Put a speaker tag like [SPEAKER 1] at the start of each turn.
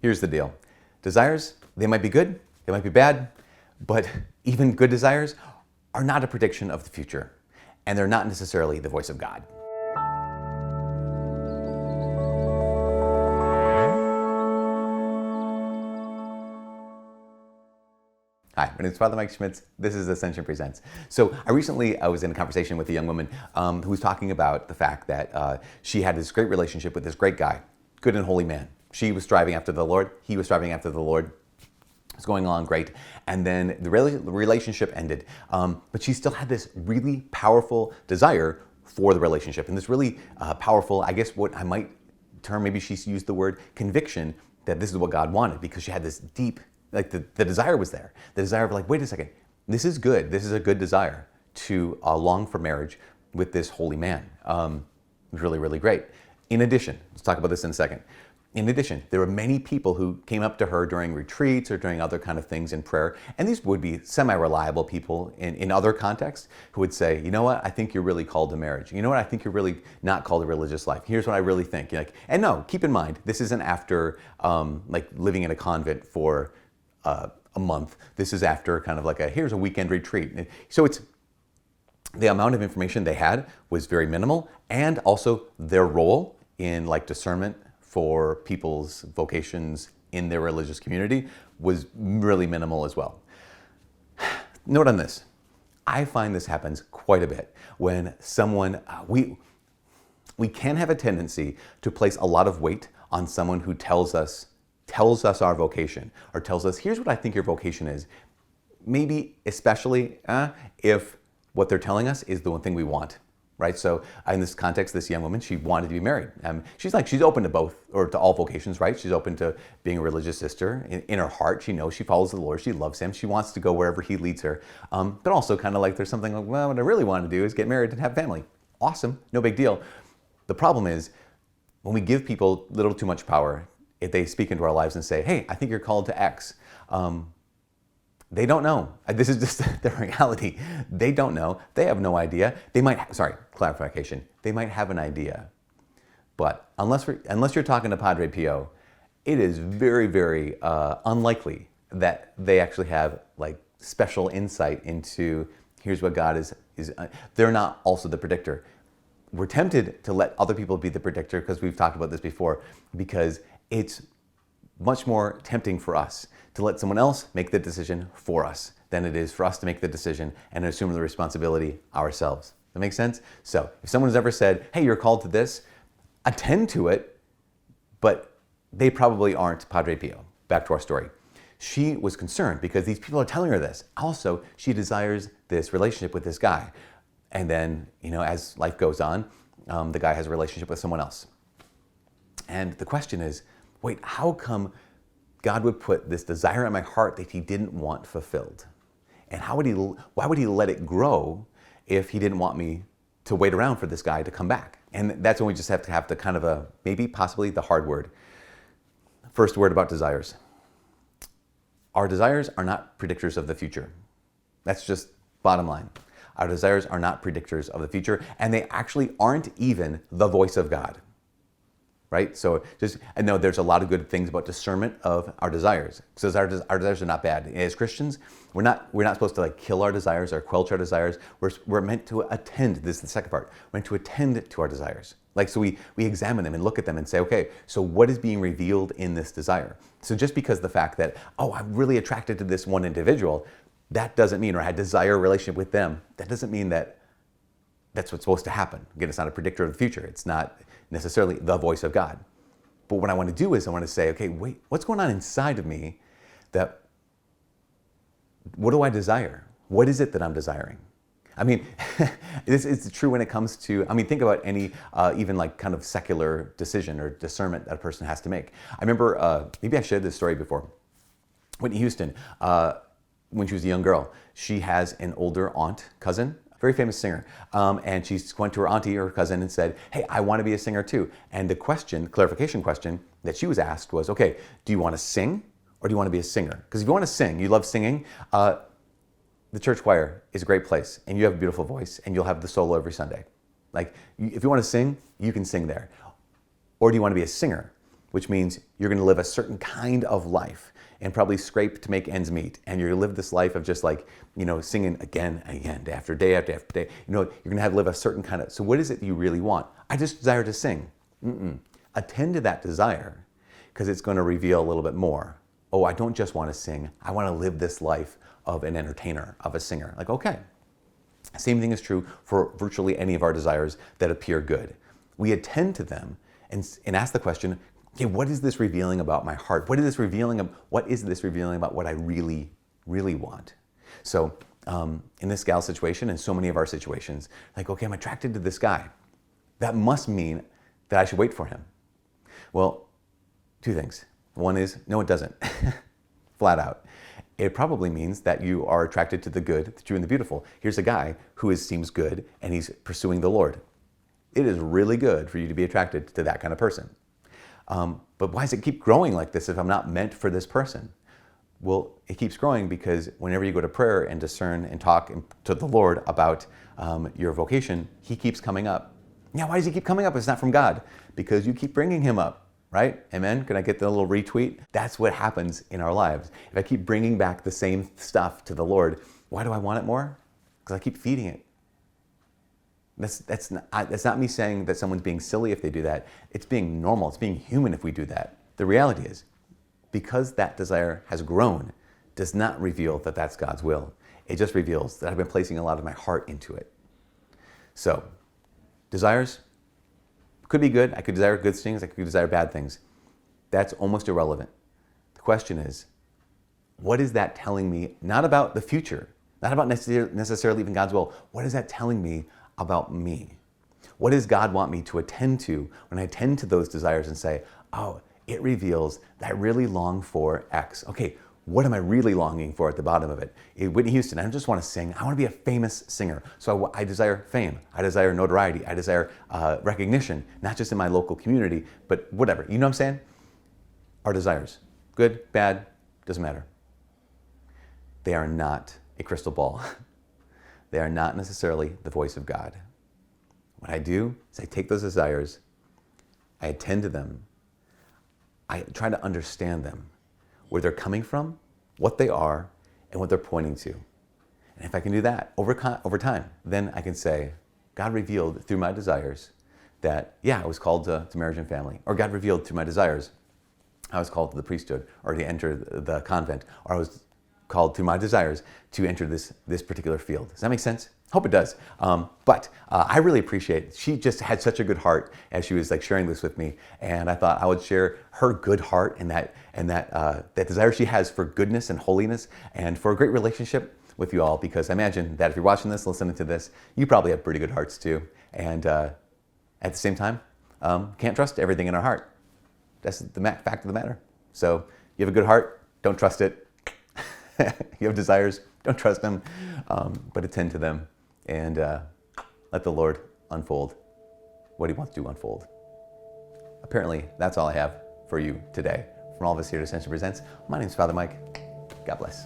[SPEAKER 1] Here's the deal. Desires, they might be good, they might be bad, but even good desires are not a prediction of the future, and they're not necessarily the voice of God. Hi, my name is Father Mike Schmitz. This is Ascension Presents. So I was in a conversation with a young woman who was talking about the fact that she had this great relationship with this great guy, good and holy man. She was striving after the Lord. He was striving after the Lord. It was going on great. And then the relationship ended. But she still had this really powerful desire for the relationship. And this really powerful, I guess what I might term, maybe she used the word conviction, that this is what God wanted, because she had this deep, like the desire was there. The desire of like, wait a second, this is good. This is a good desire to long for marriage with this holy man. It was really, really great. In addition, let's talk about this in a second. In addition, there were many people who came up to her during retreats or during other kind of things in prayer, and these would be semi-reliable people in other contexts who would say, you know what, I think you're really called to marriage. You know what, I think you're really not called to religious life. Here's what I really think. You're like, and no, keep in mind, this isn't after like living in a convent for a month. This is after kind of like here's a weekend retreat. So it's the amount of information they had was very minimal, and also their role in like discernment for people's vocations in their religious community was really minimal as well. Note on this, I find this happens quite a bit when someone, we can have a tendency to place a lot of weight on someone who tells us our vocation, or tells us, here's what I think your vocation is. Maybe especially if what they're telling us is the one thing we want. Right? So in this context, this young woman, she wanted to be married. She's open to both, or to all vocations, right? She's open to being a religious sister. In her heart, she knows she follows the Lord. She loves him. She wants to go wherever he leads her. But also kind of like there's something like, well, what I really want to do is get married and have family. Awesome. No big deal. The problem is when we give people a little too much power, if they speak into our lives and say, hey, I think you're called to X. They don't know. This is just the reality. They don't know. They have no idea. They might, clarification. They might have an idea. But unless you're talking to Padre Pio, it is very, very unlikely that they actually have like special insight into here's what God is. They're not also the predictor. We're tempted to let other people be the predictor because we've talked about this before, because it's much more tempting for us to let someone else make the decision for us than it is for us to make the decision and assume the responsibility ourselves. That makes sense? So if someone has ever said, hey, you're called to this, attend to it, but they probably aren't Padre Pio. Back to our story. She was concerned because these people are telling her this. Also, she desires this relationship with this guy. And then, as life goes on, the guy has a relationship with someone else. And the question is, wait, how come God would put this desire in my heart that he didn't want fulfilled? And why would he let it grow if he didn't want me to wait around for this guy to come back? And that's when we just have to kind of maybe possibly the hard word. First word about desires. Our desires are not predictors of the future. That's just bottom line. Our desires are not predictors of the future, and they actually aren't even the voice of God. Right? So I know there's a lot of good things about discernment of our desires. So our desires are not bad. As Christians, we're not supposed to like kill our desires or quench our desires. We're meant to attend, this is the second part, we're meant to attend to our desires. Like, so we examine them and look at them and say, okay, so what is being revealed in this desire? So just because the fact that, oh, I'm really attracted to this one individual, that doesn't mean, or I desire a relationship with them, that doesn't mean that that's what's supposed to happen. Again, it's not a predictor of the future. It's not necessarily the voice of God. But what I want to do is I want to say, okay, wait, what's going on inside of me what do I desire? What is it that I'm desiring? I mean, it's true when it comes to, think about any even like kind of secular decision or discernment that a person has to make. I remember, maybe I shared this story before. Whitney Houston, when she was a young girl, she has an older cousin, very famous singer. And she went to her auntie or her cousin and said, hey, I want to be a singer too. And the clarification question that she was asked was, okay, do you want to sing or do you want to be a singer? Because if you want to sing, you love singing, the church choir is a great place and you have a beautiful voice and you'll have the solo every Sunday. Like, if you want to sing, you can sing there. Or do you want to be a singer? which means you're going to live a certain kind of life and probably scrape to make ends meet. And you're going to live this life of just like, singing again and again, day after day after day. You're going to live a certain kind of, so what is it you really want? I just desire to sing. Attend to that desire, because it's going to reveal a little bit more. Oh, I don't just want to sing. I want to live this life of an entertainer, of a singer. Like, okay. Same thing is true for virtually any of our desires that appear good. We attend to them and ask the question, okay, what is this revealing about my heart? What is this revealing about what I really, really want? So in this gal's situation, and so many of our situations, like, okay, I'm attracted to this guy. That must mean that I should wait for him. Well, two things. One is, no, it doesn't. Flat out. It probably means that you are attracted to the good, the true, and the beautiful. Here's a guy who seems good, and he's pursuing the Lord. It is really good for you to be attracted to that kind of person. But why does it keep growing like this if I'm not meant for this person? Well, it keeps growing because whenever you go to prayer and discern and talk to the Lord about your vocation, he keeps coming up. Now, why does he keep coming up? It's not from God. Because you keep bringing him up, right? Amen? Can I get the little retweet? That's what happens in our lives. If I keep bringing back the same stuff to the Lord, why do I want it more? Because I keep feeding it. That's not me saying that someone's being silly if they do that. It's being normal. It's being human if we do that. The reality is, because that desire has grown, does not reveal that that's God's will. It just reveals that I've been placing a lot of my heart into it. So, desires could be good. I could desire good things. I could desire bad things. That's almost irrelevant. The question is, what is that telling me? Not about the future, not about necessarily even God's will. What is that telling me about me? What does God want me to attend to when I attend to those desires and say, oh, it reveals that I really long for X. Okay, what am I really longing for at the bottom of it? Whitney Houston, I don't just want to sing. I want to be a famous singer. So I desire fame. I desire notoriety. I desire recognition, not just in my local community, but whatever. You know what I'm saying? Our desires, good, bad, doesn't matter. They are not a crystal ball. They are not necessarily the voice of God. What I do is I take those desires, I attend to them, I try to understand them, where they're coming from, what they are, and what they're pointing to. And if I can do that over time, then I can say, God revealed through my desires that, yeah, I was called to marriage and family. Or God revealed through my desires, I was called to the priesthood, or to enter the convent, or I was called through my desires to enter this particular field. Does that make sense? Hope it does. But I really appreciate it. She just had such a good heart as she was like sharing this with me, and I thought I would share her good heart and that desire she has for goodness and holiness and for a great relationship with you all. Because I imagine that if you're watching this, listening to this, you probably have pretty good hearts too. And at the same time, can't trust everything in our heart. That's the fact of the matter. So you have a good heart, don't trust it. You have desires, don't trust them, but attend to them and let the Lord unfold what he wants to unfold. Apparently, that's all I have for you today. From all of us here at Ascension Presents, my name is Father Mike. God bless.